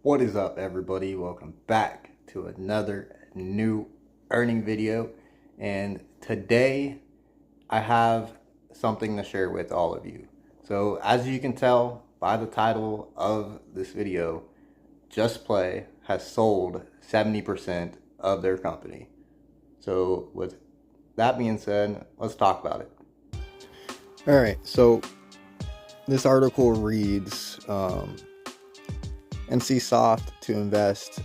What is up, everybody? Welcome back to another new earning video. And today I have something to share with all of you. So as you can tell by the title of this video, JustPlay has sold 70% of their company. So with that being said, let's talk about it. All right, so this article reads, NCSoft to invest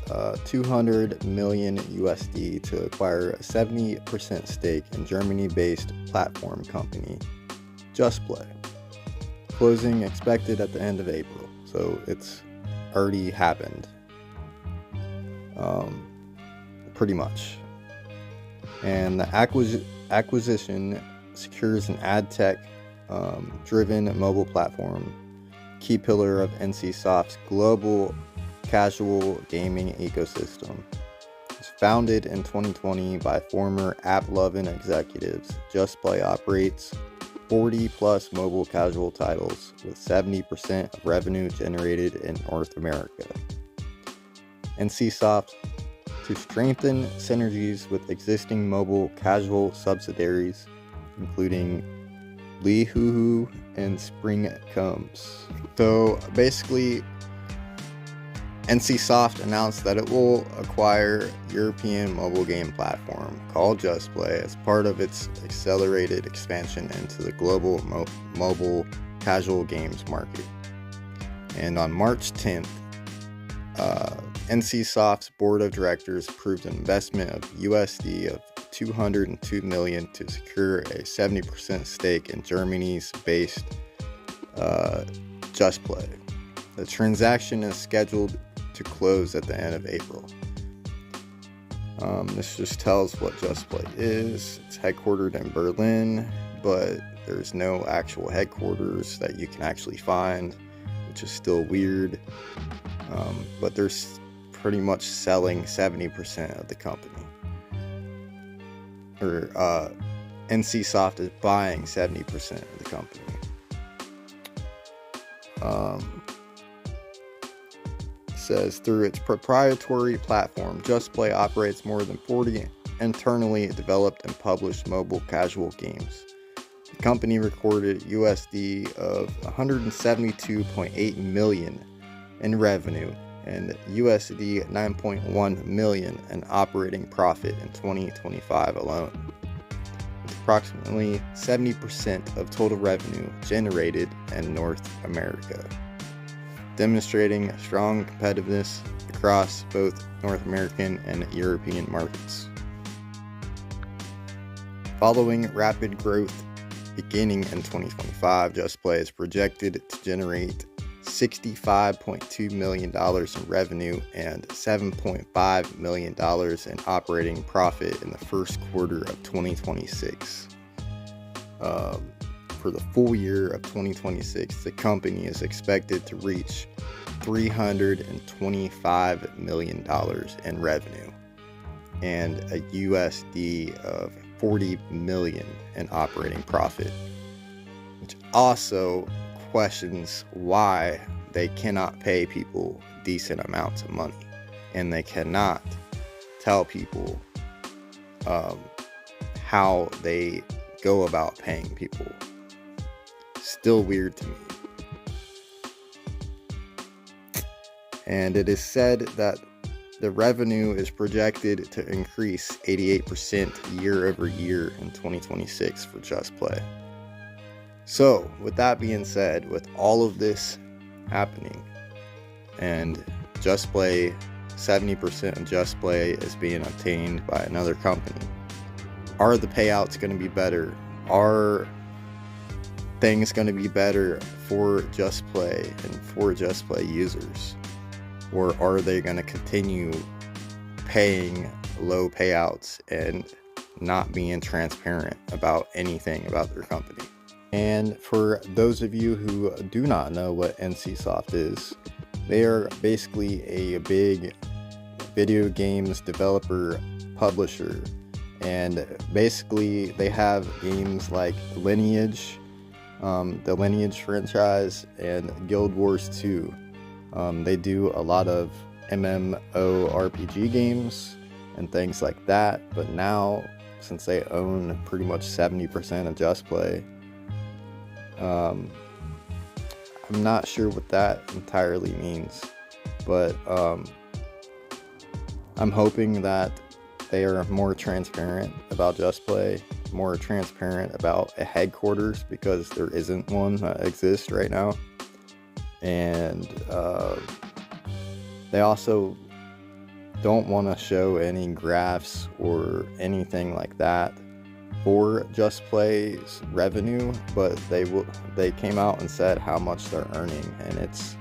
200 million USD to acquire a 70% stake in Germany-based platform company JustPlay. Closing expected at the end of April, so it's already happened, pretty much. And the acquisition secures an ad tech driven mobile platform, key pillar of NCSoft's global casual gaming ecosystem. It's founded in 2020 by former app-loving executives. JustPlay operates 40 plus mobile casual titles with 70% of revenue generated in North America. NCSoft to strengthen synergies with existing mobile casual subsidiaries, including Lee Hoo Hoo and Spring Combs. So basically, NCSoft announced that it will acquire European mobile game platform called JustPlay as part of its accelerated expansion into the global mobile casual games market. And on March 10th, NCSoft's board of directors approved an investment of USD of 202 million to secure a 70% stake in Germany's based JustPlay. The transaction is scheduled to close at the end of April. This just tells what JustPlay is. It's headquartered in Berlin, but there's no actual headquarters that you can actually find, which is still weird. But they're pretty much selling 70% of the company. Or NCSoft is buying 70% of the company. Says through its proprietary platform, JustPlay operates more than 40 internally developed and published mobile casual games. The company recorded USD of 172.8 million in revenue and USD 9.1 million in operating profit in 2025 alone, with approximately 70% of total revenue generated in North America, demonstrating strong competitiveness across both North American and European markets. Following rapid growth beginning in 2025, JustPlay is projected to generate $65.2 million in revenue and $7.5 million in operating profit in the first quarter of 2026. For the full year of 2026, the company is expected to reach $325 million in revenue and a USD of 40 million in operating profit, which also questions why they cannot pay people decent amounts of money, and they cannot tell people how they go about paying people. Still weird to me. And it is said that the revenue is projected to increase 88% year over year in 2026 for JustPlay. So, with that being said, with all of this happening and JustPlay, 70% of JustPlay is being obtained by another company, are the payouts going to be better? Are things going to be better for JustPlay and for JustPlay users? Or are they going to continue paying low payouts and not being transparent about anything about their company? And for those of you who do not know what NCSoft is, they are basically a big video games developer publisher. And basically they have games like Lineage, the Lineage franchise, and Guild Wars 2. They do a lot of MMORPG games and things like that. But now, since they own pretty much 70% of JustPlay, I'm not sure what that entirely means, but I'm hoping that they are more transparent about JustPlay, more transparent about a headquarters, because there isn't one that exists right now. And they also don't want to show any graphs or anything like that for JustPlay's revenue, but they came out and said how much they're earning, and it's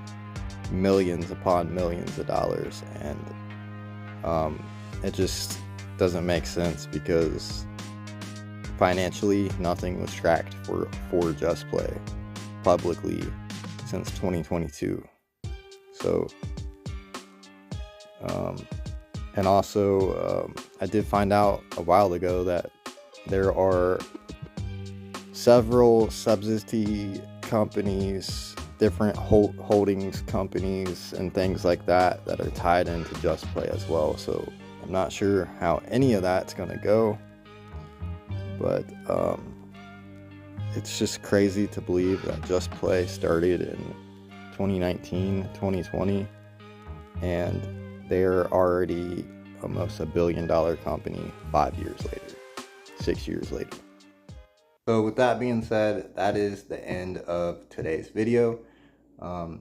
millions upon millions of dollars. And it just doesn't make sense, because financially nothing was tracked for JustPlay publicly since 2022. So and also I did find out a while ago that there are several subsidy companies, different holdings companies and things like that that are tied into JustPlay as well. So I'm not sure how any of that's gonna go, but it's just crazy to believe that JustPlay started in 2019, 2020, and they're already almost $1 billion company 5 years later, 6 years later. So with that being said, that is the end of today's video.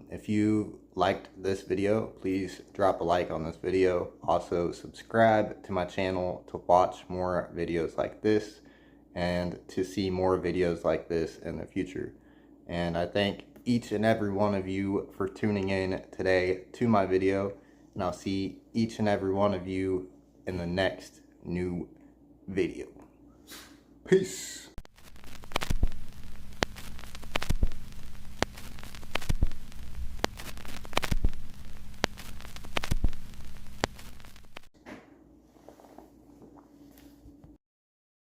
If you liked this video, please drop a like on this video. Also subscribe to my channel to watch more videos like this and to see more videos like this in the future. And I thank each and every one of you for tuning in today to my video, and I'll see each and every one of you in the next new video. Peace.